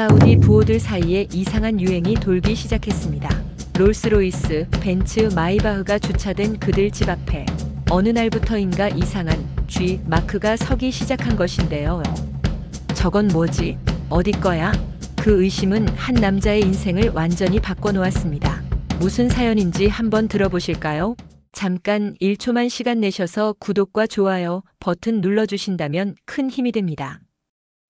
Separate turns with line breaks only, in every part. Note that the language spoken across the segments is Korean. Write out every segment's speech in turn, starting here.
사우디 부호들 사이에 이상한 유행이 돌기 시작했습니다. 롤스로이스, 벤츠, 마이바흐가 주차된 그들 집 앞에 어느 날부터인가 이상한 G 마크가 서기 시작한 것인데요. 저건 뭐지? 어디 거야? 그 의심은 한 남자의 인생을 완전히 바꿔놓았습니다. 무슨 사연인지 한번 들어보실까요? 잠깐 1초만 시간 내셔서 구독과 좋아요 버튼 눌러주신다면 큰 힘이 됩니다.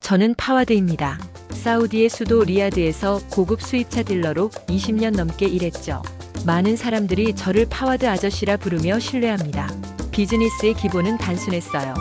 저는 파와드입니다. 사우디의 수도 리야드에서 고급 수입차 딜러로 20년 넘게 일했죠. 많은 사람들이 저를 파와드 아저씨라 부르며 신뢰합니다. 비즈니스의 기본은 단순했어요.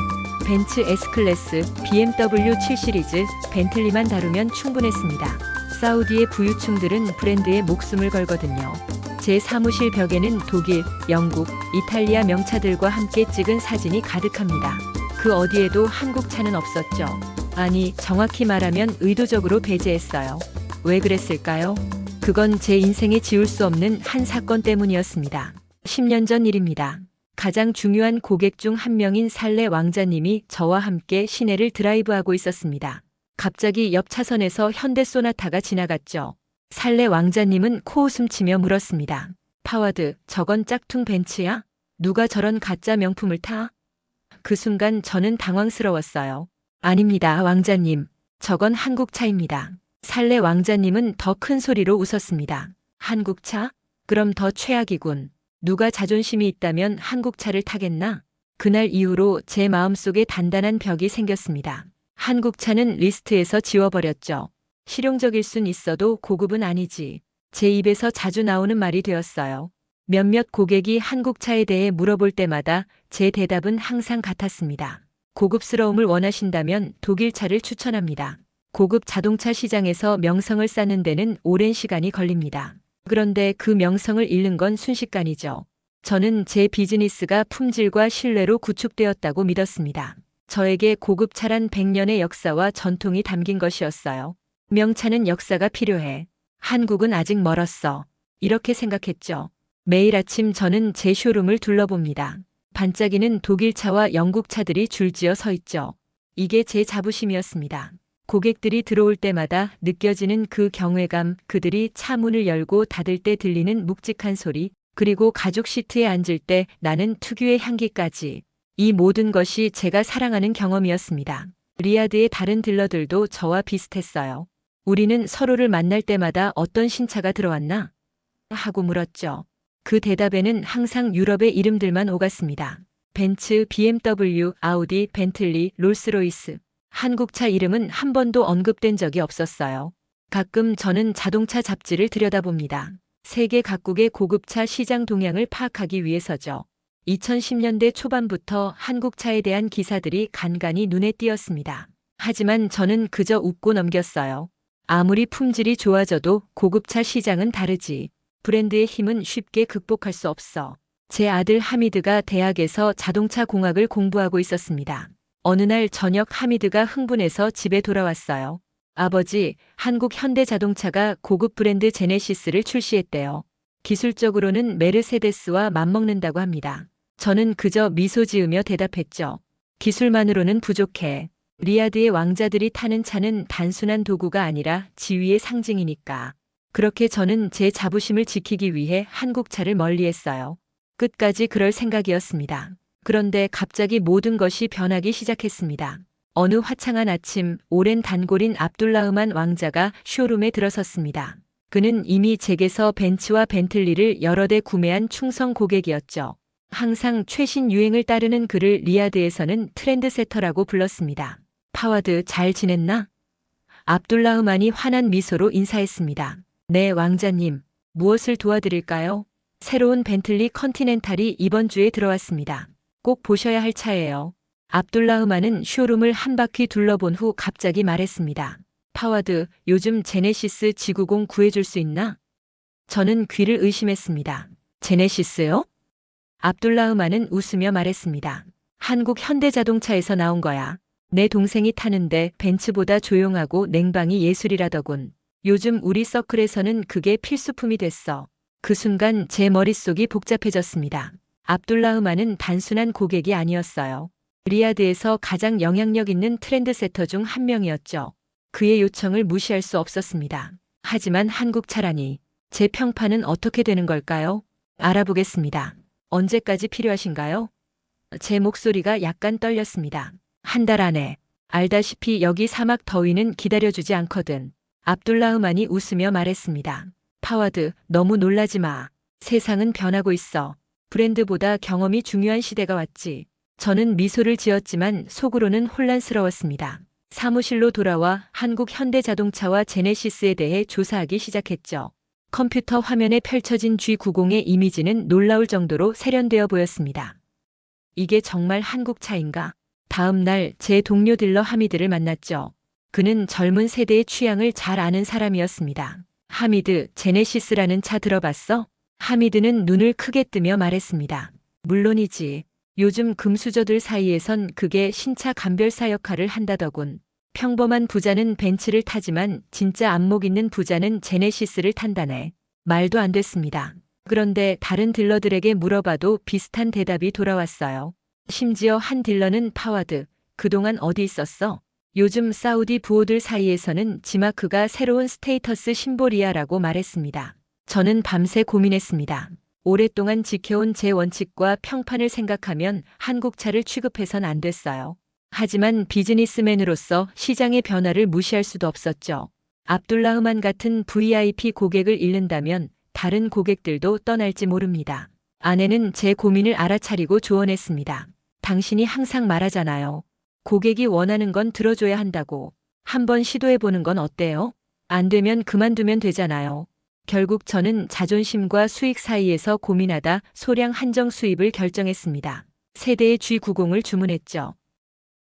벤츠 S클래스, BMW 7 시리즈, 벤틀리만 다루면 충분했습니다. 사우디의 부유층들은 브랜드에 목숨을 걸거든요. 제 사무실 벽에는 독일, 영국, 이탈리아 명차들과 함께 찍은 사진이 가득합니다. 그 어디에도 한국 차는 없었죠. 아니, 정확히 말하면 의도적으로 배제했어요. 왜 그랬을까요? 그건 제 인생에 지울 수 없는 한 사건 때문이었습니다. 10년 전 일입니다. 가장 중요한 고객 중 한 명인 살레 왕자님이 저와 함께 시내를 드라이브하고 있었습니다. 갑자기 옆 차선에서 현대 소나타가 지나갔죠. 살레 왕자님은 코웃음치며 물었습니다. 파와드, 저건 짝퉁 벤츠야? 누가 저런 가짜 명품을 타? 그 순간 저는 당황스러웠어요. 아닙니다, 왕자님. 저건 한국차입니다. 살레 왕자님은 더 큰 소리로 웃었습니다. 한국차? 그럼 더 최악이군. 누가 자존심이 있다면 한국차를 타겠나? 그날 이후로 제 마음속에 단단한 벽이 생겼습니다. 한국차는 리스트에서 지워버렸죠. 실용적일 순 있어도 고급은 아니지. 제 입에서 자주 나오는 말이 되었어요. 몇몇 고객이 한국차에 대해 물어볼 때마다 제 대답은 항상 같았습니다. 고급스러움을 원하신다면 독일차를 추천합니다. 고급 자동차 시장에서 명성을 쌓는 데는 오랜 시간이 걸립니다. 그런데 그 명성을 잃는 건 순식간이죠. 저는 제 비즈니스가 품질과 신뢰로 구축되었다고 믿었습니다. 저에게 고급차란 100년의 역사와 전통이 담긴 것이었어요. 명차는 역사가 필요해. 한국은 아직 멀었어. 이렇게 생각했죠. 매일 아침 저는 제 쇼룸을 둘러봅니다. 반짝이는 독일차와 영국차들이 줄지어 서 있죠. 이게 제 자부심이었습니다. 고객들이 들어올 때마다 느껴지는 그 경외감, 그들이 차 문을 열고 닫을 때 들리는 묵직한 소리, 그리고 가죽 시트에 앉을 때 나는 특유의 향기까지. 이 모든 것이 제가 사랑하는 경험이었습니다. 리야드의 다른 딜러들도 저와 비슷했어요. 우리는 서로를 만날 때마다 어떤 신차가 들어왔나? 하고 물었죠. 그 대답에는 항상 유럽의 이름들만 오갔습니다. 벤츠, BMW, 아우디, 벤틀리, 롤스로이스. 한국차 이름은 한 번도 언급된 적이 없었어요. 가끔 저는 자동차 잡지를 들여다봅니다. 세계 각국의 고급차 시장 동향을 파악하기 위해서죠. 2010년대 초반부터 한국차에 대한 기사들이 간간히 눈에 띄었습니다. 하지만 저는 그저 웃고 넘겼어요. 아무리 품질이 좋아져도 고급차 시장은 다르지. 브랜드의 힘은 쉽게 극복할 수 없어. 제 아들 하미드가 대학에서 자동차 공학을 공부하고 있었습니다. 어느 날 저녁 하미드가 흥분해서 집에 돌아왔어요. 아버지, 한국 현대자동차가 고급 브랜드 제네시스를 출시했대요. 기술적으로는 메르세데스와 맞먹는다고 합니다. 저는 그저 미소 지으며 대답했죠. 기술만으로는 부족해. 리야드의 왕자들이 타는 차는 단순한 도구가 아니라 지위의 상징이니까. 그렇게 저는 제 자부심을 지키기 위해 한국차를 멀리했어요. 끝까지 그럴 생각이었습니다. 그런데 갑자기 모든 것이 변하기 시작했습니다. 어느 화창한 아침, 오랜 단골인 압둘라흐만 왕자가 쇼룸에 들어섰습니다. 그는 이미 제게서 벤츠와 벤틀리를 여러 대 구매한 충성 고객이었죠. 항상 최신 유행을 따르는 그를 리야드에서는 트렌드세터라고 불렀습니다. 파와드, 잘 지냈나? 압둘라흐만이 환한 미소로 인사했습니다. 네, 왕자님. 무엇을 도와드릴까요? 새로운 벤틀리 컨티넨탈이 이번 주에 들어왔습니다. 꼭 보셔야 할 차예요. 압둘라흐만은 쇼룸을 한 바퀴 둘러본 후 갑자기 말했습니다. 파와드, 요즘 제네시스 G90 구해줄 수 있나? 저는 귀를 의심했습니다. 제네시스요? 압둘라흐만은 웃으며 말했습니다. 한국 현대자동차에서 나온 거야. 내 동생이 타는데 벤츠보다 조용하고 냉방이 예술이라더군. 요즘 우리 서클에서는 그게 필수품이 됐어. 그 순간 제 머릿속이 복잡해졌습니다. 압둘라흐만은 단순한 고객이 아니었어요. 리야드에서 가장 영향력 있는 트렌드세터 중 한 명이었죠. 그의 요청을 무시할 수 없었습니다. 하지만 한국차라니 제 평판은 어떻게 되는 걸까요? 알아보겠습니다. 언제까지 필요하신가요? 제 목소리가 약간 떨렸습니다. 한 달 안에. 알다시피 여기 사막 더위는 기다려주지 않거든. 압둘라흐만이 웃으며 말했습니다. 파와드, 너무 놀라지 마. 세상은 변하고 있어. 브랜드보다 경험이 중요한 시대가 왔지. 저는 미소를 지었지만 속으로는 혼란스러웠습니다. 사무실로 돌아와 한국 현대자동차와 제네시스에 대해 조사하기 시작했죠. 컴퓨터 화면에 펼쳐진 G90의 이미지는 놀라울 정도로 세련되어 보였습니다. 이게 정말 한국차인가? 다음 날 제 동료 딜러 하미드를 만났죠. 그는 젊은 세대의 취향을 잘 아는 사람이었습니다. 하미드, 제네시스라는 차 들어봤어? 하미드는 눈을 크게 뜨며 말했습니다. 물론이지. 요즘 금수저들 사이에선 그게 신차 감별사 역할을 한다더군. 평범한 부자는 벤츠를 타지만 진짜 안목 있는 부자는 제네시스를 탄다네. 말도 안 됐습니다. 그런데 다른 딜러들에게 물어봐도 비슷한 대답이 돌아왔어요. 심지어 한 딜러는 파와드, 그동안 어디 있었어? 요즘 사우디 부호들 사이에서는 지마크가 새로운 스테이터스 심볼이야라고 말했습니다. 저는 밤새 고민했습니다. 오랫동안 지켜온 제 원칙과 평판을 생각하면 한국차를 취급해선 안 됐어요. 하지만 비즈니스맨으로서 시장의 변화를 무시할 수도 없었죠. 압둘라흐만 같은 VIP 고객을 잃는다면 다른 고객들도 떠날지 모릅니다. 아내는 제 고민을 알아차리고 조언했습니다. 당신이 항상 말하잖아요. 고객이 원하는 건 들어줘야 한다고. 한번 시도해보는 건 어때요? 안 되면 그만두면 되잖아요. 결국 저는 자존심과 수익 사이에서 고민하다 소량 한정 수입을 결정했습니다. 세대의 G90을 주문했죠.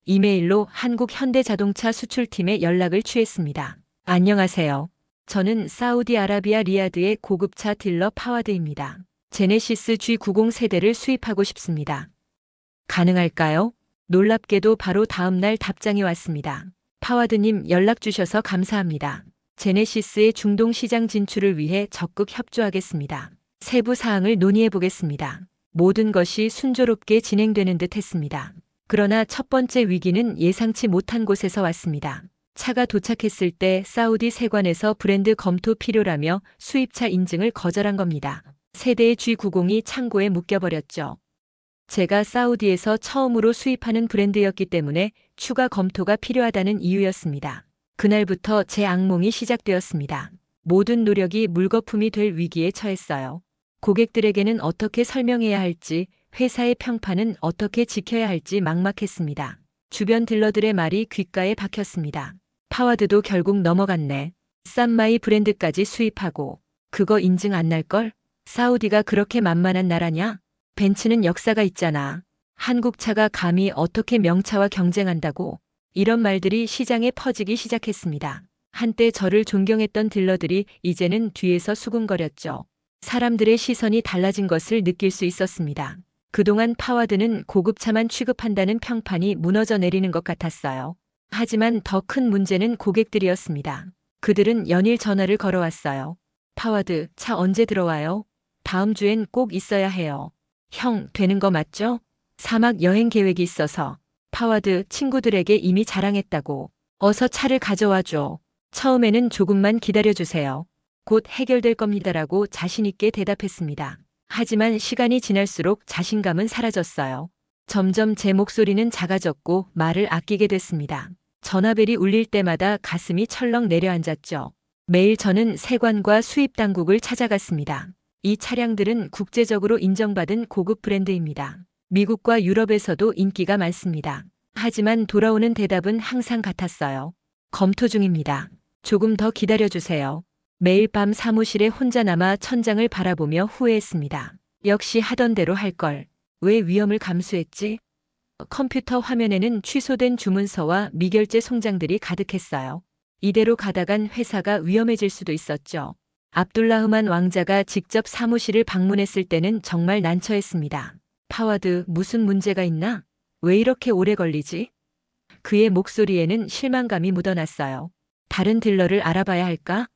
이메일로 한국 현대자동차 수출팀에 연락을 취했습니다. 안녕하세요. 저는 사우디아라비아 리야드의 고급차 딜러 파와드입니다. 제네시스 G90 세대를 수입하고 싶습니다. 가능할까요? 놀랍게도 바로 다음 날 답장이 왔습니다. 파와드님 연락 주셔서 감사합니다. 제네시스의 중동 시장 진출을 위해 적극 협조하겠습니다. 세부 사항을 논의해 보겠습니다. 모든 것이 순조롭게 진행되는 듯 했습니다. 그러나 첫 번째 위기는 예상치 못한 곳에서 왔습니다. 차가 도착했을 때 사우디 세관에서 브랜드 검토 필요라며 수입차 인증을 거절한 겁니다. 세대의 G90이 창고에 묶여버렸죠. 제가 사우디에서 처음으로 수입하는 브랜드였기 때문에 추가 검토가 필요하다는 이유였습니다. 그날부터 제 악몽이 시작되었습니다. 모든 노력이 물거품이 될 위기에 처했어요. 고객들에게는 어떻게 설명해야 할지, 회사의 평판은 어떻게 지켜야 할지 막막했습니다. 주변 딜러들의 말이 귓가에 박혔습니다. 파와드도 결국 넘어갔네. 쌈마이 브랜드까지 수입하고 그거 인증 안 날걸? 사우디가 그렇게 만만한 나라냐? 벤츠는 역사가 있잖아. 한국 차가 감히 어떻게 명차와 경쟁한다고? 이런 말들이 시장에 퍼지기 시작했습니다. 한때 저를 존경했던 딜러들이 이제는 뒤에서 수군거렸죠. 사람들의 시선이 달라진 것을 느낄 수 있었습니다. 그동안 파와드는 고급차만 취급한다는 평판이 무너져 내리는 것 같았어요. 하지만 더 큰 문제는 고객들이었습니다. 그들은 연일 전화를 걸어왔어요. 파와드, 차 언제 들어와요? 다음 주엔 꼭 있어야 해요. 형, 되는 거 맞죠? 사막 여행 계획이 있어서. 파와드, 친구들에게 이미 자랑했다고. 어서 차를 가져와줘. 처음에는 조금만 기다려주세요. 곧 해결될 겁니다라고 자신있게 대답했습니다. 하지만 시간이 지날수록 자신감은 사라졌어요. 점점 제 목소리는 작아졌고 말을 아끼게 됐습니다. 전화벨이 울릴 때마다 가슴이 철렁 내려앉았죠. 매일 저는 세관과 수입 당국을 찾아갔습니다. 이 차량들은 국제적으로 인정받은 고급 브랜드입니다. 미국과 유럽에서도 인기가 많습니다. 하지만 돌아오는 대답은 항상 같았어요. 검토 중입니다. 조금 더 기다려주세요. 매일 밤 사무실에 혼자 남아 천장을 바라보며 후회했습니다. 역시 하던 대로 할 걸. 왜 위험을 감수했지? 컴퓨터 화면에는 취소된 주문서와 미결제 송장들이 가득했어요. 이대로 가다간 회사가 위험해질 수도 있었죠. 압둘라흐만 왕자가 직접 사무실을 방문했을 때는 정말 난처했습니다. 파와드, 무슨 문제가 있나? 왜 이렇게 오래 걸리지? 그의 목소리에는 실망감이 묻어났어요. 다른 딜러를 알아봐야 할까?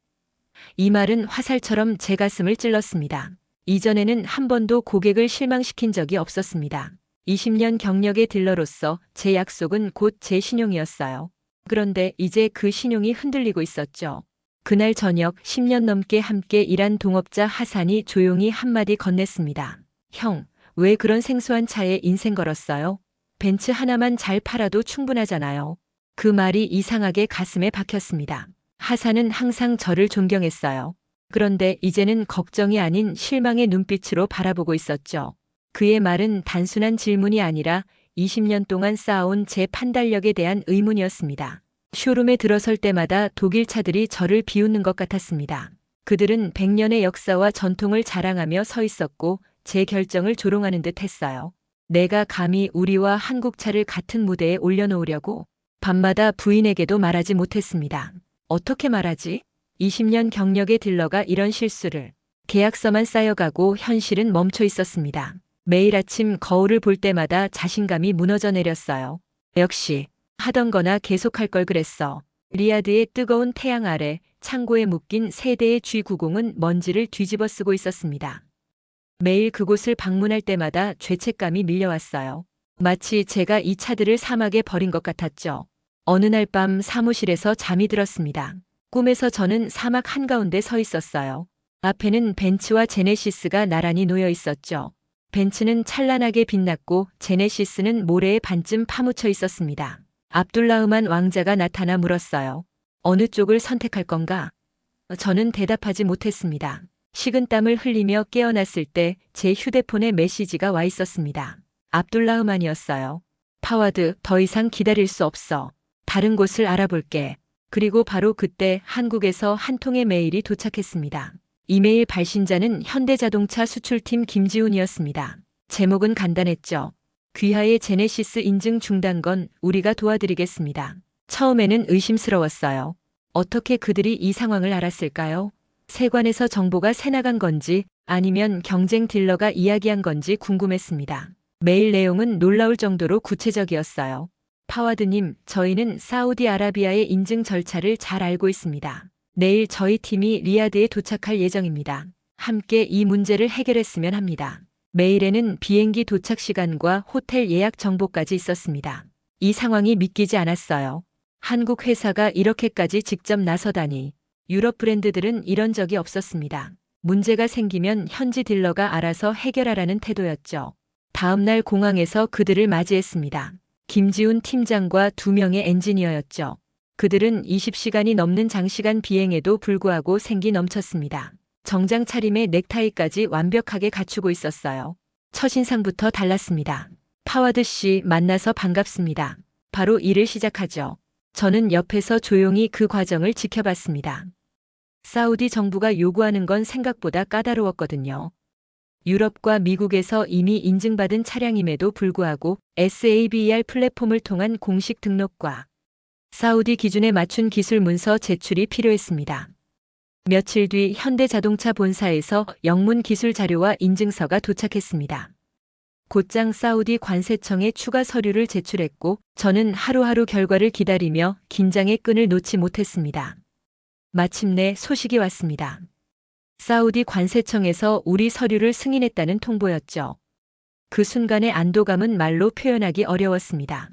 이 말은 화살처럼 제 가슴을 찔렀습니다. 이전에는 한 번도 고객을 실망시킨 적이 없었습니다. 20년 경력의 딜러로서 제 약속은 곧 제 신용이었어요. 그런데 이제 그 신용이 흔들리고 있었죠. 그날 저녁 10년 넘게 함께 일한 동업자 하산이 조용히 한마디 건넸습니다. 형, 왜 그런 생소한 차에 인생 걸었어요? 벤츠 하나만 잘 팔아도 충분하잖아요. 그 말이 이상하게 가슴에 박혔습니다. 하산은 항상 저를 존경했어요. 그런데 이제는 걱정이 아닌 실망의 눈빛으로 바라보고 있었죠. 그의 말은 단순한 질문이 아니라 20년 동안 쌓아온 제 판단력에 대한 의문이었습니다. 쇼룸에 들어설 때마다 독일 차들이 저를 비웃는 것 같았습니다. 그들은 100년의 역사와 전통을 자랑하며 서 있었고 제 결정을 조롱하는 듯 했어요. 내가 감히 우리와 한국 차를 같은 무대에 올려놓으려고 밤마다 부인에게도 말하지 못했습니다. 어떻게 말하지? 20년 경력의 딜러가 이런 실수를. 계약서만 쌓여가고 현실은 멈춰 있었습니다. 매일 아침 거울을 볼 때마다 자신감이 무너져 내렸어요. 역시 하던 거나 계속할 걸 그랬어. 리야드의 뜨거운 태양 아래 창고에 묶인 세 대의 G90은 먼지를 뒤집어 쓰고 있었습니다. 매일 그곳을 방문할 때마다 죄책감이 밀려왔어요. 마치 제가 이 차들을 사막에 버린 것 같았죠. 어느 날 밤 사무실에서 잠이 들었습니다. 꿈에서 저는 사막 한가운데 서 있었어요. 앞에는 벤츠와 제네시스가 나란히 놓여 있었죠. 벤츠는 찬란하게 빛났고 제네시스는 모래에 반쯤 파묻혀 있었습니다. 압둘라흐만 왕자가 나타나 물었어요. 어느 쪽을 선택할 건가? 저는 대답하지 못했습니다. 식은땀을 흘리며 깨어났을 때 제 휴대폰에 메시지가 와 있었습니다. 압둘라흐만이었어요. 파와드, 더 이상 기다릴 수 없어. 다른 곳을 알아볼게. 그리고 바로 그때 한국에서 한 통의 메일이 도착했습니다. 이메일 발신자는 현대자동차 수출팀 김지훈이었습니다. 제목은 간단했죠. 귀하의 제네시스 인증 중단 건 우리가 도와드리겠습니다. 처음에는 의심스러웠어요. 어떻게 그들이 이 상황을 알았을까요? 세관에서 정보가 새나간 건지 아니면 경쟁 딜러가 이야기한 건지 궁금했습니다. 메일 내용은 놀라울 정도로 구체적이었어요. 파와드님, 저희는 사우디아라비아의 인증 절차를 잘 알고 있습니다. 내일 저희 팀이 리야드에 도착할 예정입니다. 함께 이 문제를 해결했으면 합니다. 메일에는 비행기 도착 시간과 호텔 예약 정보까지 있었습니다. 이 상황이 믿기지 않았어요. 한국 회사가 이렇게까지 직접 나서다니. 유럽 브랜드들은 이런 적이 없었습니다. 문제가 생기면 현지 딜러가 알아서 해결하라는 태도였죠. 다음 날 공항에서 그들을 맞이했습니다. 김지훈 팀장과 2명의 엔지니어였죠. 그들은 20시간이 넘는 장시간 비행에도 불구하고 생기 넘쳤습니다. 정장 차림에 넥타이까지 완벽하게 갖추고 있었어요. 첫인상부터 달랐습니다. 파와드 씨, 만나서 반갑습니다. 바로 일을 시작하죠. 저는 옆에서 조용히 그 과정을 지켜봤습니다. 사우디 정부가 요구하는 건 생각보다 까다로웠거든요. 유럽과 미국에서 이미 인증받은 차량임에도 불구하고 SABER 플랫폼을 통한 공식 등록과 사우디 기준에 맞춘 기술 문서 제출이 필요했습니다. 며칠 뒤 현대자동차 본사에서 영문 기술 자료와 인증서가 도착했습니다. 곧장 사우디 관세청에 추가 서류를 제출했고 저는 하루하루 결과를 기다리며 긴장의 끈을 놓지 못했습니다. 마침내 소식이 왔습니다. 사우디 관세청에서 우리 서류를 승인했다는 통보였죠. 그 순간의 안도감은 말로 표현하기 어려웠습니다.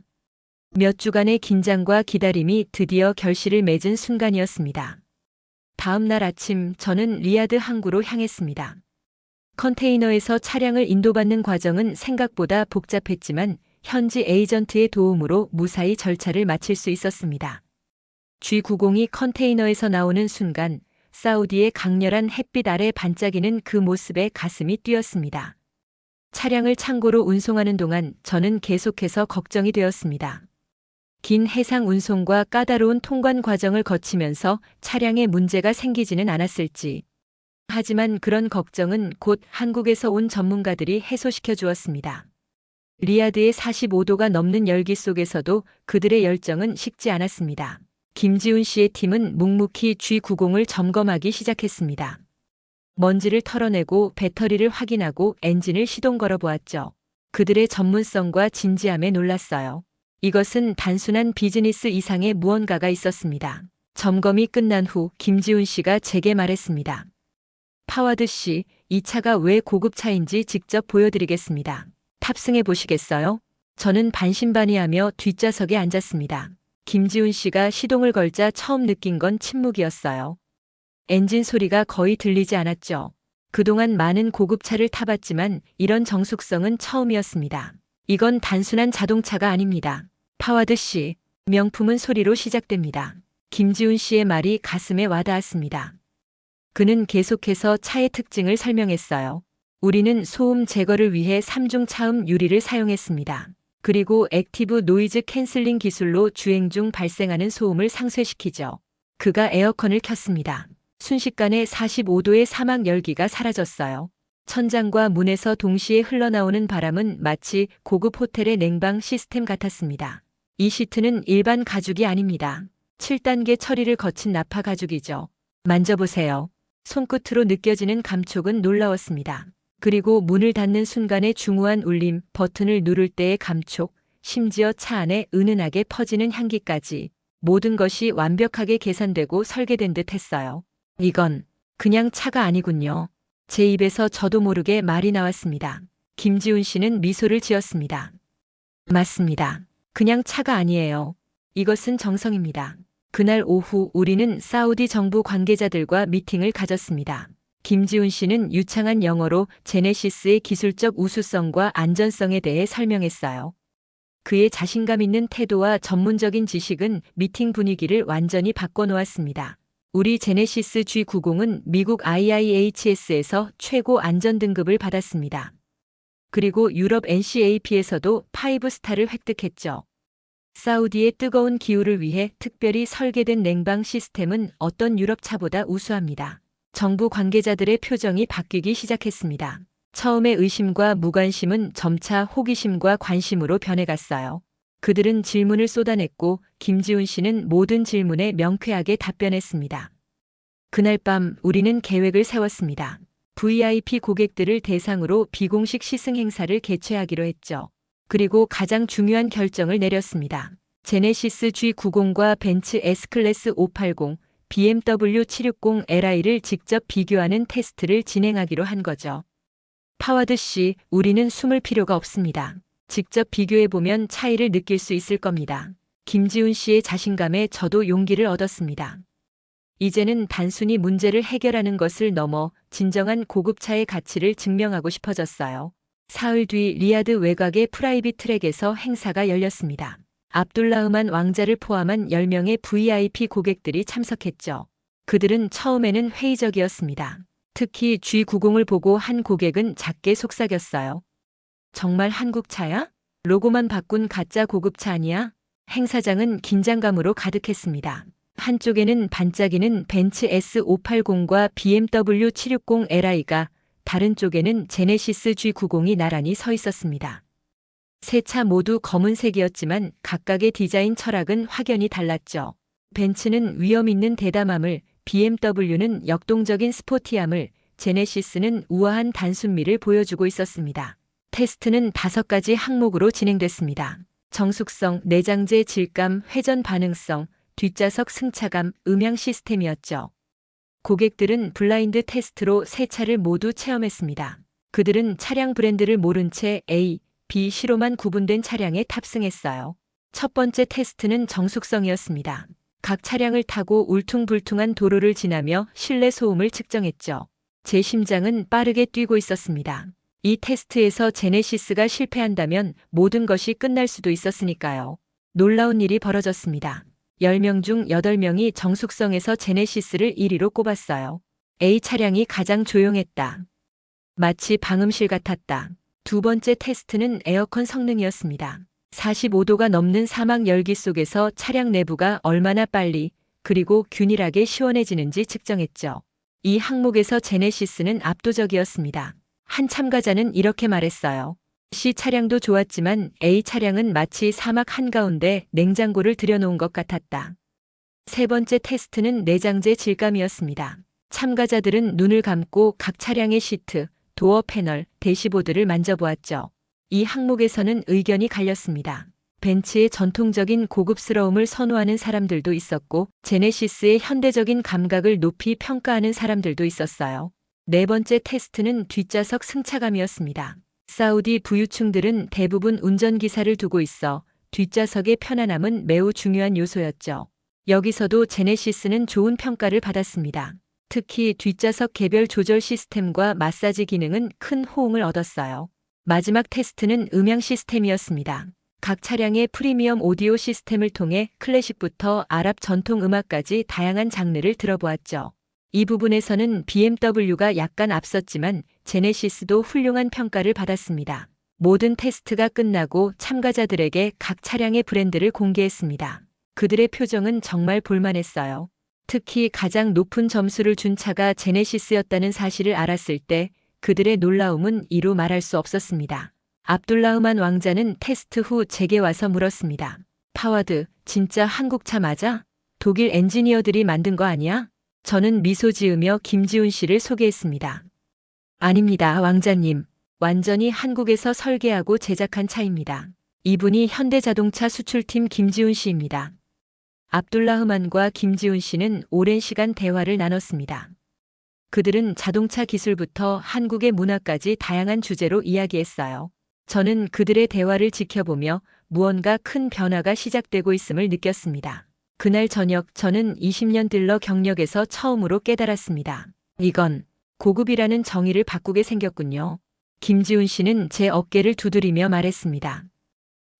몇 주간의 긴장과 기다림이 드디어 결실을 맺은 순간이었습니다. 다음 날 아침 저는 리야드 항구로 향했습니다. 컨테이너에서 차량을 인도받는 과정은 생각보다 복잡했지만 현지 에이전트의 도움으로 무사히 절차를 마칠 수 있었습니다. G90이 컨테이너에서 나오는 순간 사우디의 강렬한 햇빛 아래 반짝이는 그 모습에 가슴이 뛰었습니다. 차량을 창고로 운송하는 동안 저는 계속해서 걱정이 되었습니다. 긴 해상 운송과 까다로운 통관 과정을 거치면서 차량에 문제가 생기지는 않았을지. 하지만 그런 걱정은 곧 한국에서 온 전문가들이 해소시켜 주었습니다. 리야드의 45도가 넘는 열기 속에서도 그들의 열정은 식지 않았습니다. 김지훈 씨의 팀은 묵묵히 G90을 점검하기 시작했습니다. 먼지를 털어내고 배터리를 확인하고 엔진을 시동 걸어 보았죠. 그들의 전문성과 진지함에 놀랐어요. 이것은 단순한 비즈니스 이상의 무언가가 있었습니다. 점검이 끝난 후 김지훈 씨가 제게 말했습니다. 파와드 씨, 이 차가 왜 고급차인지 직접 보여드리겠습니다. 탑승해 보시겠어요? 저는 반신반의하며 뒷좌석에 앉았습니다. 김지훈 씨가 시동을 걸자 처음 느낀 건 침묵이었어요. 엔진 소리가 거의 들리지 않았죠. 그동안 많은 고급차를 타봤지만 이런 정숙성은 처음이었습니다. 이건 단순한 자동차가 아닙니다. 파와드 씨, 명품은 소리로 시작됩니다. 김지훈 씨의 말이 가슴에 와닿았습니다. 그는 계속해서 차의 특징을 설명했어요. 우리는 소음 제거를 위해 3중 차음 유리를 사용했습니다. 그리고 액티브 노이즈 캔슬링 기술로 주행 중 발생하는 소음을 상쇄시키죠. 그가 에어컨을 켰습니다. 순식간에 45도의 사막 열기가 사라졌어요. 천장과 문에서 동시에 흘러나오는 바람은 마치 고급 호텔의 냉방 시스템 같았습니다. 이 시트는 일반 가죽이 아닙니다. 7단계 처리를 거친 나파 가죽이죠. 만져보세요. 손끝으로 느껴지는 감촉은 놀라웠습니다. 그리고 문을 닫는 순간의 중후한 울림, 버튼을 누를 때의 감촉, 심지어 차 안에 은은하게 퍼지는 향기까지 모든 것이 완벽하게 계산되고 설계된 듯 했어요. 이건 그냥 차가 아니군요. 제 입에서 저도 모르게 말이 나왔습니다. 김지훈 씨는 미소를 지었습니다. 맞습니다. 그냥 차가 아니에요. 이것은 정성입니다. 그날 오후 우리는 사우디 정부 관계자들과 미팅을 가졌습니다. 김지훈 씨는 유창한 영어로 제네시스의 기술적 우수성과 안전성에 대해 설명했어요. 그의 자신감 있는 태도와 전문적인 지식은 미팅 분위기를 완전히 바꿔놓았습니다. 우리 제네시스 G90은 미국 IIHS에서 최고 안전 등급을 받았습니다. 그리고 유럽 NCAP에서도 5스타를 획득했죠. 사우디의 뜨거운 기후를 위해 특별히 설계된 냉방 시스템은 어떤 유럽 차보다 우수합니다. 정부 관계자들의 표정이 바뀌기 시작했습니다. 처음에 의심과 무관심은 점차 호기심과 관심으로 변해갔어요. 그들은 질문을 쏟아냈고 김지훈 씨는 모든 질문에 명쾌하게 답변했습니다. 그날 밤 우리는 계획을 세웠습니다. VIP 고객들을 대상으로 비공식 시승 행사를 개최하기로 했죠. 그리고 가장 중요한 결정을 내렸습니다. 제네시스 G90과 벤츠 S클래스 580, BMW 760Li를 직접 비교하는 테스트를 진행하기로 한 거죠. 파와드 씨, 우리는 숨을 필요가 없습니다. 직접 비교해보면 차이를 느낄 수 있을 겁니다. 김지훈 씨의 자신감에 저도 용기를 얻었습니다. 이제는 단순히 문제를 해결하는 것을 넘어 진정한 고급차의 가치를 증명하고 싶어졌어요. 사흘 뒤 리야드 외곽의 프라이빗 트랙에서 행사가 열렸습니다. 압둘라흐만 왕자를 포함한 10명의 VIP 고객들이 참석했죠. 그들은 처음에는 회의적이었습니다. 특히 G90을 보고 한 고객은 작게 속삭였어요. 정말 한국 차야? 로고만 바꾼 가짜 고급차 아니야? 행사장은 긴장감으로 가득했습니다. 한쪽에는 반짝이는 벤츠 S580과 BMW 760Li가, 다른 쪽에는 제네시스 G90이 나란히 서 있었습니다. 세 차 모두 검은색이었지만 각각의 디자인 철학은 확연히 달랐죠. 벤츠는 위험 있는 대담함을, BMW는 역동적인 스포티함을, 제네시스는 우아한 단순미를 보여주고 있었습니다. 테스트는 5가지 항목으로 진행됐습니다. 정숙성, 내장재 질감, 회전 반응성, 뒷좌석 승차감, 음향 시스템이었죠. 고객들은 블라인드 테스트로 세 차를 모두 체험했습니다. 그들은 차량 브랜드를 모른 채 A, B 시로만 구분된 차량에 탑승했어요. 첫 번째 테스트는 정숙성이었습니다. 각 차량을 타고 울퉁불퉁한 도로를 지나며 실내 소음을 측정했죠. 제 심장은 빠르게 뛰고 있었습니다. 이 테스트에서 제네시스가 실패한다면 모든 것이 끝날 수도 있었으니까요. 놀라운 일이 벌어졌습니다. 10명 중 8명이 정숙성에서 제네시스를 1위로 꼽았어요. A 차량이 가장 조용했다. 마치 방음실 같았다. 두 번째 테스트는 에어컨 성능이었습니다. 45도가 넘는 사막 열기 속에서 차량 내부가 얼마나 빨리 그리고 균일하게 시원해지는지 측정했죠. 이 항목에서 제네시스는 압도적이었습니다. 한 참가자는 이렇게 말했어요. C 차량도 좋았지만 A 차량은 마치 사막 한가운데 냉장고를 들여놓은 것 같았다. 세 번째 테스트는 내장재 질감이었습니다. 참가자들은 눈을 감고 각 차량의 시트, 도어 패널, 대시보드를 만져보았죠. 이 항목에서는 의견이 갈렸습니다. 벤츠의 전통적인 고급스러움을 선호하는 사람들도 있었고 제네시스의 현대적인 감각을 높이 평가하는 사람들도 있었어요. 네 번째 테스트는 뒷좌석 승차감이었습니다. 사우디 부유층들은 대부분 운전기사를 두고 있어 뒷좌석의 편안함은 매우 중요한 요소였죠. 여기서도 제네시스는 좋은 평가를 받았습니다. 특히 뒷좌석 개별 조절 시스템과 마사지 기능은 큰 호응을 얻었어요. 마지막 테스트는 음향 시스템이었습니다. 각 차량의 프리미엄 오디오 시스템을 통해 클래식부터 아랍 전통 음악까지 다양한 장르를 들어보았죠. 이 부분에서는 BMW가 약간 앞섰지만 제네시스도 훌륭한 평가를 받았습니다. 모든 테스트가 끝나고 참가자들에게 각 차량의 브랜드를 공개했습니다. 그들의 표정은 정말 볼만했어요. 특히 가장 높은 점수를 준 차가 제네시스였다는 사실을 알았을 때 그들의 놀라움은 이루 말할 수 없었습니다. 압둘라흐만 왕자는 테스트 후 제게 와서 물었습니다. 파와드, 진짜 한국 차 맞아? 독일 엔지니어들이 만든 거 아니야? 저는 미소 지으며 김지훈 씨를 소개했습니다. 아닙니다, 왕자님. 완전히 한국에서 설계하고 제작한 차입니다. 이분이 현대자동차 수출팀 김지훈 씨입니다. 압둘라흐만과 김지훈 씨는 오랜 시간 대화를 나눴습니다. 그들은 자동차 기술부터 한국의 문화까지 다양한 주제로 이야기했어요. 저는 그들의 대화를 지켜보며 무언가 큰 변화가 시작되고 있음을 느꼈습니다. 그날 저녁 저는 20년 딜러 경력에서 처음으로 깨달았습니다. 이건 고급이라는 정의를 바꾸게 생겼군요. 김지훈 씨는 제 어깨를 두드리며 말했습니다.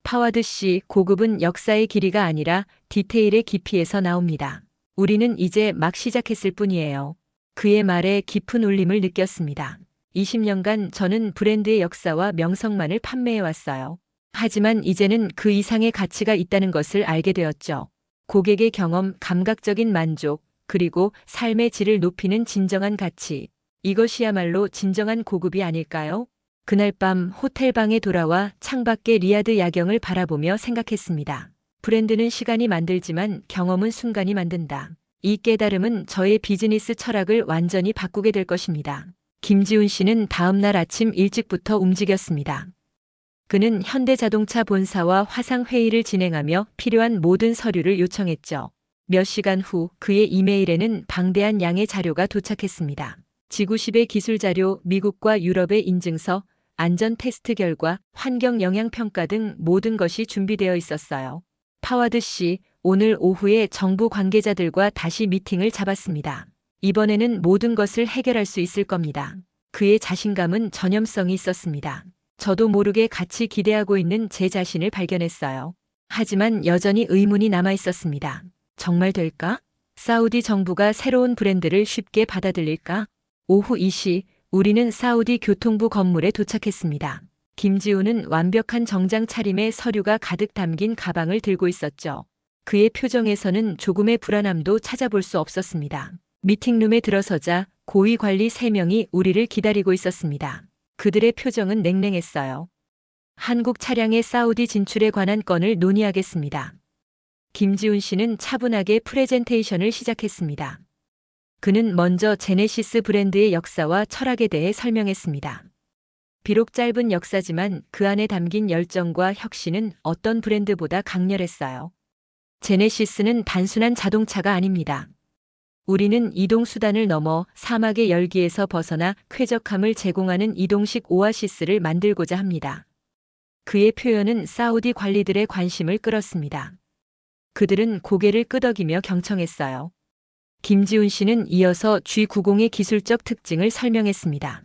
파와드 씨, 고급은 역사의 길이가 아니라 디테일의 깊이에서 나옵니다. 우리는 이제 막 시작했을 뿐이에요. 그의 말에 깊은 울림을 느꼈습니다. 20년간 저는 브랜드의 역사와 명성만을 판매해왔어요. 하지만 이제는 그 이상의 가치가 있다는 것을 알게 되었죠. 고객의 경험, 감각적인 만족, 그리고 삶의 질을 높이는 진정한 가치. 이것이야말로 진정한 고급이 아닐까요? 그날 밤 호텔방에 돌아와 창밖의 리야드 야경을 바라보며 생각했습니다. 브랜드는 시간이 만들지만 경험은 순간이 만든다. 이 깨달음은 저의 비즈니스 철학을 완전히 바꾸게 될 것입니다. 김지훈 씨는 다음 날 아침 일찍부터 움직였습니다. 그는 현대자동차 본사와 화상회의를 진행하며 필요한 모든 서류를 요청했죠. 몇 시간 후 그의 이메일에는 방대한 양의 자료가 도착했습니다. 지구십의 기술 자료, 미국과 유럽의 인증서, 안전 테스트 결과, 환경 영향 평가 등 모든 것이 준비되어 있었어요. 파와드 씨, 오늘 오후에 정부 관계자들과 다시 미팅을 잡았습니다. 이번에는 모든 것을 해결할 수 있을 겁니다. 그의 자신감은 전염성이 있었습니다. 저도 모르게 같이 기대하고 있는 제 자신을 발견했어요. 하지만 여전히 의문이 남아 있었습니다. 정말 될까? 사우디 정부가 새로운 브랜드를 쉽게 받아들일까? 오후 2시, 우리는 사우디 교통부 건물에 도착했습니다. 김지훈은 완벽한 정장 차림에 서류가 가득 담긴 가방을 들고 있었죠. 그의 표정에서는 조금의 불안함도 찾아볼 수 없었습니다. 미팅룸에 들어서자 고위 관리 3명이 우리를 기다리고 있었습니다. 그들의 표정은 냉랭했어요. 한국 차량의 사우디 진출에 관한 건을 논의하겠습니다. 김지훈 씨는 차분하게 프레젠테이션을 시작했습니다. 그는 먼저 제네시스 브랜드의 역사와 철학에 대해 설명했습니다. 비록 짧은 역사지만 그 안에 담긴 열정과 혁신은 어떤 브랜드보다 강렬했어요. 제네시스는 단순한 자동차가 아닙니다. 우리는 이동수단을 넘어 사막의 열기에서 벗어나 쾌적함을 제공하는 이동식 오아시스를 만들고자 합니다. 그의 표현은 사우디 관리들의 관심을 끌었습니다. 그들은 고개를 끄덕이며 경청했어요. 김지훈 씨는 이어서 G90의 기술적 특징을 설명했습니다.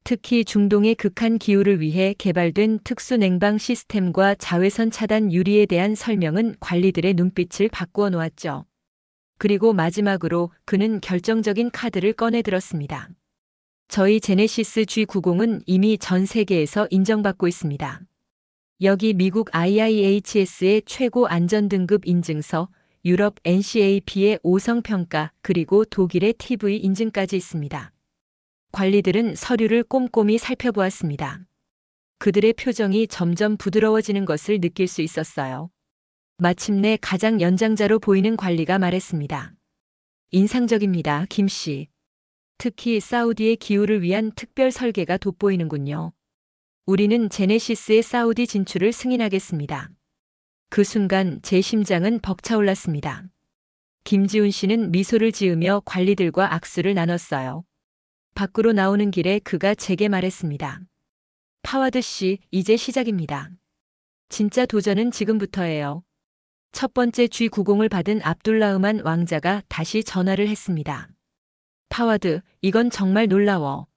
특히 중동의 극한 기후를 위해 개발된 특수 냉방 시스템과 자외선 차단 유리에 대한 설명은 관리들의 눈빛을 바꾸어 놓았죠. 그리고 마지막으로 그는 결정적인 카드를 꺼내 들었습니다. 저희 제네시스 G90은 이미 전 세계에서 인정받고 있습니다. 여기 미국 IIHS의 최고 안전등급 인증서, 유럽 NCAP의 5성 평가, 그리고 독일의 TV 인증까지 있습니다. 관리들은 서류를 꼼꼼히 살펴보았습니다. 그들의 표정이 점점 부드러워지는 것을 느낄 수 있었어요. 마침내 가장 연장자로 보이는 관리가 말했습니다. 인상적입니다, 김 씨. 특히 사우디의 기후를 위한 특별 설계가 돋보이는군요. 우리는 제네시스의 사우디 진출을 승인하겠습니다. 그 순간 제 심장은 벅차올랐습니다. 김지훈 씨는 미소를 지으며 관리들과 악수를 나눴어요. 밖으로 나오는 길에 그가 제게 말했습니다. 파와드 씨, 이제 시작입니다. 진짜 도전은 지금부터예요. 첫 번째 G90을 받은 압둘라흐만 왕자가 다시 전화를 했습니다. 파와드, 이건 정말 놀라워.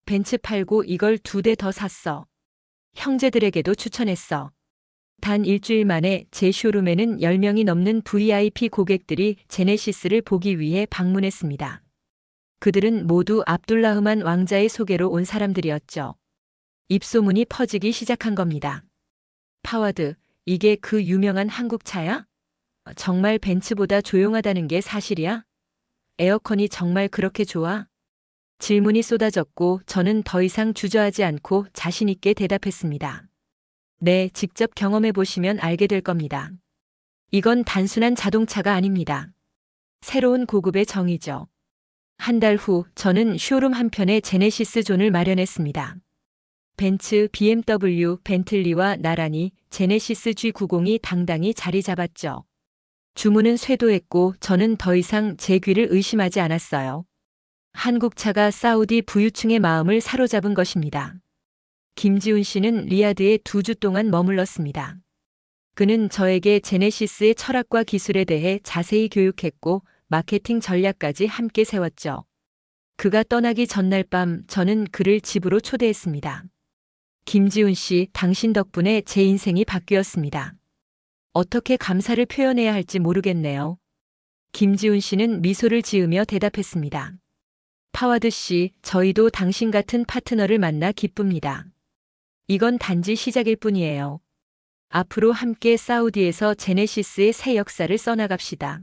벤츠 팔고 이걸 2대 더 샀어. 형제들에게도 추천했어. 단 일주일 만에 제 쇼룸에는 10명이 넘는 VIP 고객들이 제네시스를 보기 위해 방문했습니다. 그들은 모두 압둘라흐만 왕자의 소개로 온 사람들이었죠. 입소문이 퍼지기 시작한 겁니다. 파와드, 이게 그 유명한 한국 차야? 정말 벤츠보다 조용하다는 게 사실이야? 에어컨이 정말 그렇게 좋아? 질문이 쏟아졌고 저는 더 이상 주저하지 않고 자신 있게 대답했습니다. 네, 직접 경험해 보시면 알게 될 겁니다. 이건 단순한 자동차가 아닙니다. 새로운 고급의 정의죠. 한 달 후 저는 쇼룸 한편에 제네시스 존을 마련했습니다. 벤츠, BMW, 벤틀리와 나란히 제네시스 G90이 당당히 자리 잡았죠. 주문은 쇄도했고 저는 더 이상 제 귀를 의심하지 않았어요. 한국차가 사우디 부유층의 마음을 사로잡은 것입니다. 김지훈 씨는 리야드에 2주 동안 머물렀습니다. 그는 저에게 제네시스의 철학과 기술에 대해 자세히 교육했고 마케팅 전략까지 함께 세웠죠. 그가 떠나기 전날 밤 저는 그를 집으로 초대했습니다. 김지훈 씨, 당신 덕분에 제 인생이 바뀌었습니다. 어떻게 감사를 표현해야 할지 모르겠네요. 김지훈 씨는 미소를 지으며 대답했습니다. 파와드 씨, 저희도 당신 같은 파트너를 만나 기쁩니다. 이건 단지 시작일 뿐이에요. 앞으로 함께 사우디에서 제네시스의 새 역사를 써나갑시다.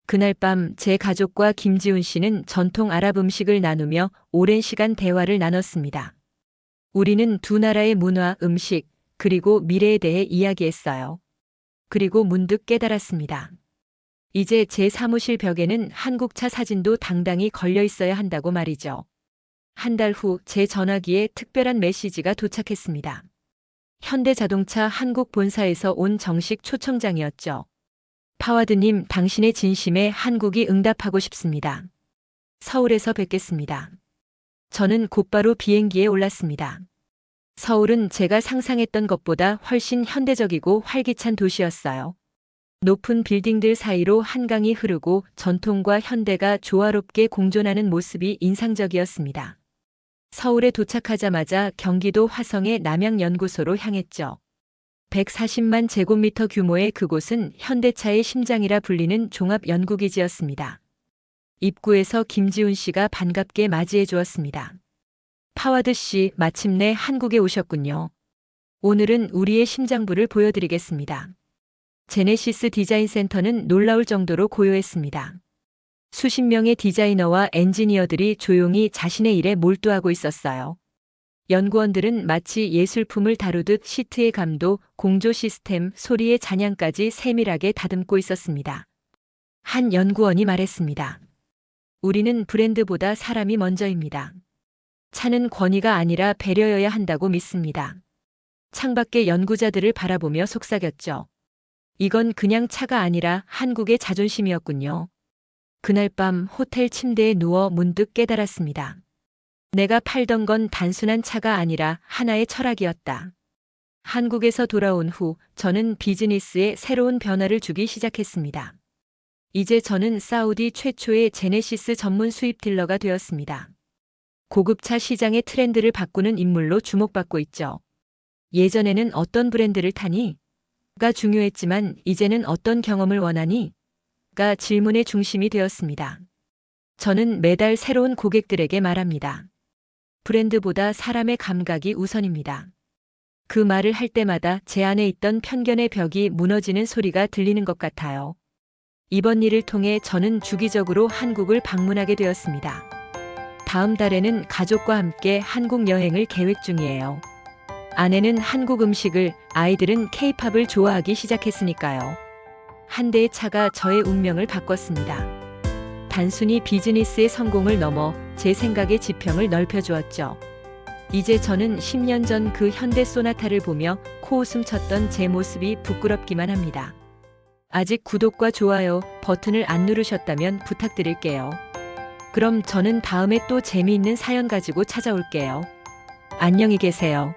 그날 밤 제 가족과 김지훈 씨는 전통 아랍 음식을 나누며 오랜 시간 대화를 나눴습니다. 우리는 두 나라의 문화, 음식, 그리고 미래에 대해 이야기했어요. 그리고 문득 깨달았습니다. 이제 제 사무실 벽에는 한국차 사진도 당당히 걸려 있어야 한다고 말이죠. 한 달 후 제 전화기에 특별한 메시지가 도착했습니다. 현대자동차 한국 본사에서 온 정식 초청장이었죠. 파와드님, 당신의 진심에 한국이 응답하고 싶습니다. 서울에서 뵙겠습니다. 저는 곧바로 비행기에 올랐습니다. 서울은 제가 상상했던 것보다 훨씬 현대적이고 활기찬 도시였어요. 높은 빌딩들 사이로 한강이 흐르고 전통과 현대가 조화롭게 공존하는 모습이 인상적이었습니다. 서울에 도착하자마자 경기도 화성의 남양연구소로 향했죠. 140만 제곱미터 규모의 그곳은 현대차의 심장이라 불리는 종합연구기지였습니다. 입구에서 김지훈 씨가 반갑게 맞이해 주었습니다. 파와드 씨, 마침내 한국에 오셨군요. 오늘은 우리의 심장부를 보여드리겠습니다. 제네시스 디자인 센터는 놀라울 정도로 고요했습니다. 수십 명의 디자이너와 엔지니어들이 조용히 자신의 일에 몰두하고 있었어요. 연구원들은 마치 예술품을 다루듯 시트의 감도, 공조 시스템, 소리의 잔향까지 세밀하게 다듬고 있었습니다. 한 연구원이 말했습니다. 우리는 브랜드보다 사람이 먼저입니다. 차는 권위가 아니라 배려여야 한다고 믿습니다. 창밖의 연구자들을 바라보며 속삭였죠. 이건 그냥 차가 아니라 한국의 자존심이었군요. 그날 밤 호텔 침대에 누워 문득 깨달았습니다. 내가 팔던 건 단순한 차가 아니라 하나의 철학이었다. 한국에서 돌아온 후 저는 비즈니스에 새로운 변화를 주기 시작했습니다. 이제 저는 사우디 최초의 제네시스 전문 수입 딜러가 되었습니다. 고급차 시장의 트렌드를 바꾸는 인물로 주목받고 있죠. 예전에는 어떤 브랜드를 타니? 가 중요했지만 이제는 어떤 경험을 원하니? 가 질문의 중심이 되었습니다. 저는 매달 새로운 고객들에게 말합니다. 브랜드보다 사람의 감각이 우선입니다. 그 말을 할 때마다 제 안에 있던 편견의 벽이 무너지는 소리가 들리는 것 같아요. 이번 일을 통해 저는 주기적으로 한국을 방문하게 되었습니다. 다음 달에는 가족과 함께 한국 여행을 계획 중이에요. 아내는 한국 음식을, 아이들은 케이팝을 좋아하기 시작했으니까요. 한 대의 차가 저의 운명을 바꿨습니다. 단순히 비즈니스의 성공을 넘어 제 생각의 지평을 넓혀주었죠. 이제 저는 10년 전 그 현대 소나타를 보며 코웃음 쳤던 제 모습이 부끄럽기만 합니다. 아직 구독과 좋아요 버튼을 안 누르셨다면 부탁드릴게요. 그럼 저는 다음에 또 재미있는 사연 가지고 찾아올게요. 안녕히 계세요.